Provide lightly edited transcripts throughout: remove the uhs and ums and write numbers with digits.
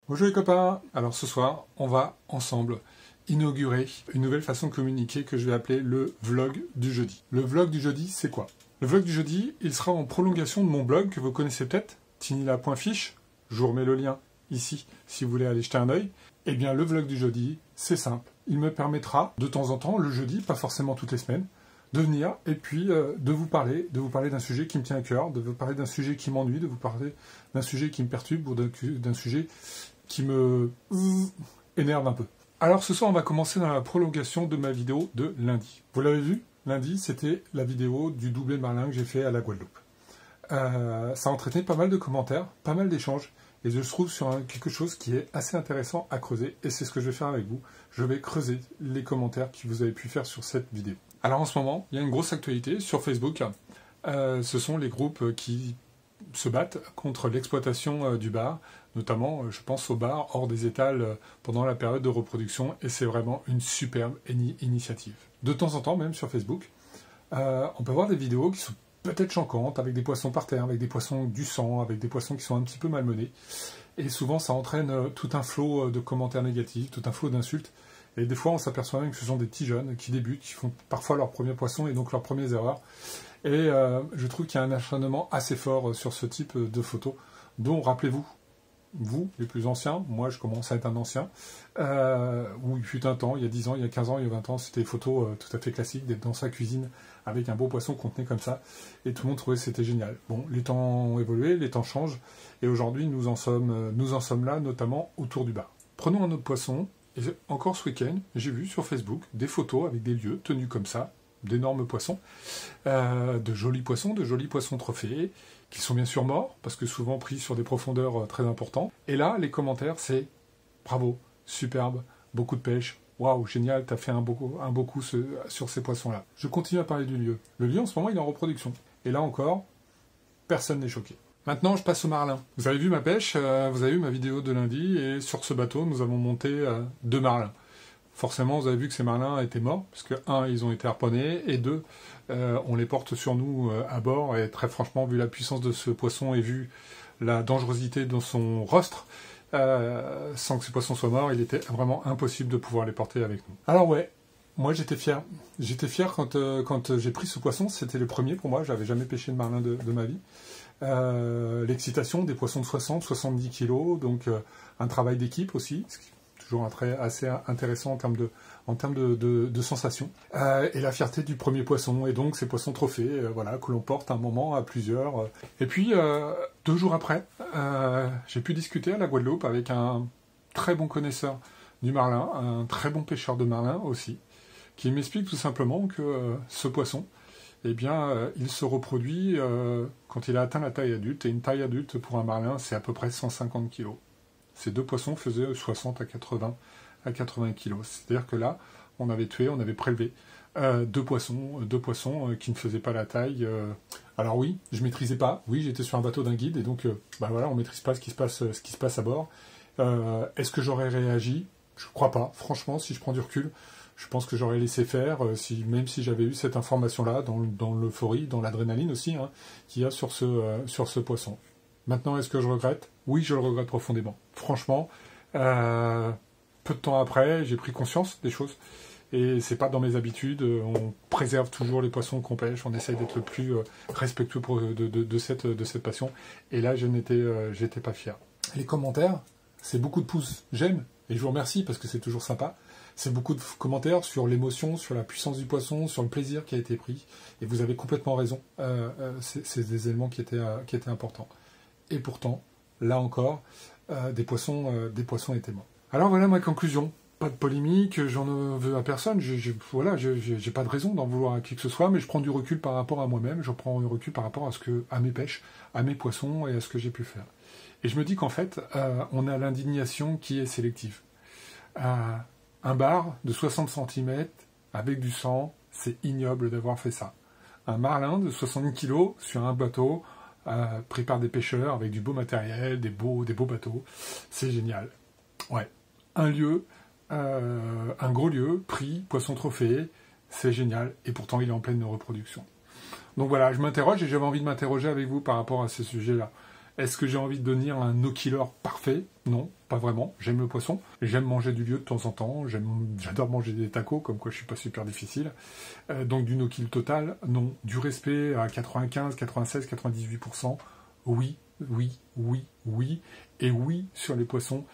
Bonjour les copains, alors ce soir on va ensemble inaugurer une nouvelle façon de communiquer que je vais appeler le vlog du jeudi. Le vlog du jeudi c'est quoi? Le vlog du jeudi il sera en prolongation de mon blog que vous connaissez peut-être, tinila.fiche, je vous remets le lien ici si vous voulez aller jeter un œil. Eh bien le vlog du jeudi c'est simple, il me permettra de temps en temps, le jeudi, pas forcément toutes les semaines, de venir et puis de vous parler d'un sujet qui me tient à cœur, de vous parler d'un sujet qui m'ennuie, de vous parler d'un sujet qui me perturbe ou d'un sujet qui me énerve un peu. Alors ce soir, on va commencer dans la prolongation de ma vidéo de lundi. Vous l'avez vu? Lundi, c'était la vidéo du doublé marlin que j'ai fait à la Guadeloupe. Ça a entraîné pas mal de commentaires, pas mal d'échanges, et je trouve sur quelque chose qui est assez intéressant à creuser, et c'est ce que je vais faire avec vous. Je vais creuser les commentaires que vous avez pu faire sur cette vidéo. Alors en ce moment, il y a une grosse actualité sur Facebook. Ce sont les groupes qui se battent contre l'exploitation du bar, notamment je pense au bar hors des étals pendant la période de reproduction, et c'est vraiment une superbe initiative. De temps en temps, même sur Facebook, on peut voir des vidéos qui sont peut-être choquantes, avec des poissons par terre, avec des poissons du sang, avec des poissons qui sont un petit peu malmenés, et souvent ça entraîne tout un flot de commentaires négatifs, tout un flot d'insultes, et des fois on s'aperçoit même que ce sont des petits jeunes qui débutent, qui font parfois leur premier poisson et donc leurs premières erreurs. Et je trouve qu'il y a un acharnement assez fort sur ce type de photos, dont, rappelez-vous, vous, les plus anciens, moi je commence à être un ancien, où il fut un temps, il y a 10 ans, il y a 15 ans, il y a 20 ans, c'était des photos tout à fait classiques, d'être dans sa cuisine avec un beau poisson qu'on tenait comme ça, et tout le monde trouvait que c'était génial. Bon, les temps ont évolué, les temps changent, et aujourd'hui nous en sommes là, notamment autour du bar. Prenons un autre poisson, et encore ce week-end, j'ai vu sur Facebook des photos avec des lieux tenus comme ça, d'énormes poissons, de jolis poissons trophéés, qui sont bien sûr morts, parce que souvent pris sur des profondeurs très importantes. Et là, les commentaires, c'est bravo, superbe, beaucoup de pêche, waouh, génial, t'as fait un beau coup sur ces poissons-là. Je continue à parler du lieu. Le lieu, en ce moment, il est en reproduction. Et là encore, personne n'est choqué. Maintenant, je passe au marlin. Vous avez vu ma pêche, vous avez vu ma vidéo de lundi, et sur ce bateau, nous avons monté 2 marlins. Forcément, vous avez vu que ces marlins étaient morts, parce que, 1, ils ont été harponnés, et 2, on les porte sur nous à bord, et très franchement, vu la puissance de ce poisson, et vu la dangerosité de son rostre, sans que ce poisson soit mort, il était vraiment impossible de pouvoir les porter avec nous. Alors ouais, moi j'étais fier. J'étais fier quand j'ai pris ce poisson, c'était le premier pour moi, j'avais jamais pêché de marlin de ma vie. L'excitation des poissons de 60-70 kg, donc un travail d'équipe aussi, toujours un trait assez intéressant en termes de sensations. Et la fierté du premier poisson, et donc ces poissons trophées, voilà, que l'on porte un moment à plusieurs. Et puis, 2 jours après, j'ai pu discuter à la Guadeloupe avec un très bon connaisseur du marlin, un très bon pêcheur de marlin aussi, qui m'explique tout simplement que ce poisson, eh bien, il se reproduit quand il a atteint la taille adulte, et une taille adulte pour un marlin, c'est à peu près 150 kg. Ces 2 poissons faisaient 60 à 80 kg. C'est-à-dire que là, on avait prélevé 2 poissons qui ne faisaient pas la taille. Alors oui, je maîtrisais pas. Oui, j'étais sur un bateau d'un guide, et donc, voilà, on maîtrise pas ce qui se passe à bord. Est-ce que j'aurais réagi? Je crois pas. Franchement, si je prends du recul, je pense que j'aurais laissé faire, même si j'avais eu cette information-là, dans l'euphorie, dans l'adrénaline aussi, hein, qu'il y a sur ce poisson. Maintenant, est-ce que je regrette? Oui, je le regrette profondément. Franchement, peu de temps après, j'ai pris conscience des choses. Et c'est pas dans mes habitudes. On préserve toujours les poissons qu'on pêche. On essaye d'être le plus respectueux de cette passion. Et là, j'étais pas fier. Les commentaires, c'est beaucoup de pouces j'aime. Et je vous remercie parce que c'est toujours sympa. C'est beaucoup de commentaires sur l'émotion, sur la puissance du poisson, sur le plaisir qui a été pris. Et vous avez complètement raison. C'est des éléments qui étaient importants. Et pourtant, là encore, des poissons étaient morts. Alors voilà ma conclusion. Pas de polémique, j'en veux à personne. Voilà, j'ai pas de raison d'en vouloir à qui que ce soit, mais je prends du recul par rapport à moi-même. Je prends du recul par rapport à mes pêches, à mes poissons et à ce que j'ai pu faire. Et je me dis qu'en fait, on a l'indignation qui est sélective. Un bar de 60 cm avec du sang, c'est ignoble d'avoir fait ça. Un marlin de 60 kg sur un bateau, pris par des pêcheurs avec du beau matériel, des beaux bateaux, c'est génial. Ouais, un gros lieu, prix, poisson trophée, c'est génial, et pourtant il est en pleine reproduction. Donc voilà, je m'interroge et j'avais envie de m'interroger avec vous par rapport à ces sujets-là. Est-ce que j'ai envie de devenir un no-killer parfait? Non, pas vraiment. J'aime le poisson. J'aime manger du lieu de temps en temps. J'adore manger des tacos, comme quoi je suis pas super difficile. Donc du no-kill total, non. Du respect à 95, 96, 98%, oui, oui, oui, oui. Et oui sur les poissons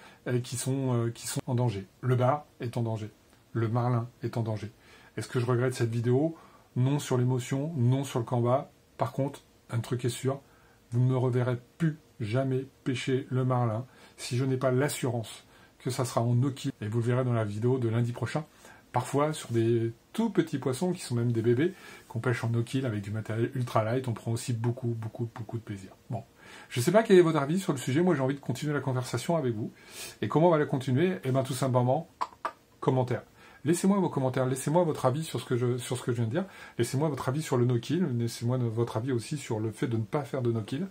qui sont en danger. Le bar est en danger. Le marlin est en danger. Est-ce que je regrette cette vidéo? Non sur l'émotion, non sur le combat. Par contre, un truc est sûr, vous ne me reverrez plus jamais pêcher le marlin si je n'ai pas l'assurance que ça sera en no-kill. Et vous le verrez dans la vidéo de lundi prochain. Parfois, sur des tout petits poissons, qui sont même des bébés, qu'on pêche en no-kill avec du matériel ultra light, on prend aussi beaucoup de plaisir. Bon. Je ne sais pas quel est votre avis sur le sujet. Moi, j'ai envie de continuer la conversation avec vous. Et comment on va la continuer? Eh bien, tout simplement, commentaires. Laissez-moi vos commentaires, laissez-moi votre avis sur ce que je viens de dire, laissez-moi votre avis sur le no-kill, laissez-moi votre avis aussi sur le fait de ne pas faire de no-kill.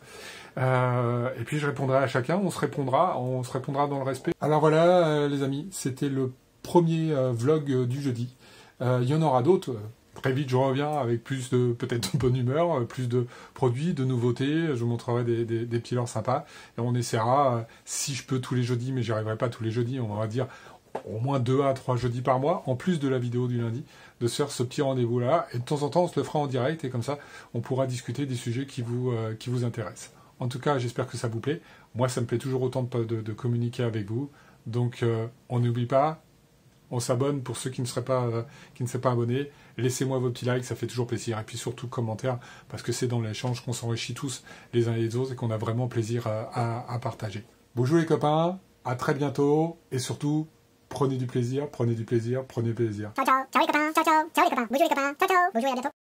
Et puis je répondrai à chacun, on se répondra dans le respect. Alors voilà les amis, c'était le premier vlog du jeudi. Il y en aura d'autres. Très vite, je reviens avec plus de, peut-être de bonne humeur, plus de produits, de nouveautés. Je vous montrerai des petits leurres sympas. Et on essaiera, si je peux, tous les jeudis, mais j'y arriverai pas tous les jeudis, on va dire au moins 2 à 3 jeudis par mois, en plus de la vidéo du lundi, de se faire ce petit rendez-vous-là. Et de temps en temps, on se le fera en direct, et comme ça, on pourra discuter des sujets qui vous intéressent. En tout cas, j'espère que ça vous plaît. Moi, ça me plaît toujours autant de communiquer avec vous. Donc, on n'oublie pas, on s'abonne pour ceux qui ne seraient pas abonnés. Laissez-moi vos petits likes, ça fait toujours plaisir. Et puis surtout, commentaires, parce que c'est dans l'échange qu'on s'enrichit tous les uns et les autres et qu'on a vraiment plaisir à partager. Bonjour les copains, à très bientôt. Et surtout, prenez du plaisir, prenez du plaisir, prenez du plaisir. Ciao, ciao. Ciao les copains. Ciao, ciao. Ciao les copains. Bonjour les copains. Ciao, ciao. Bonjour et à bientôt.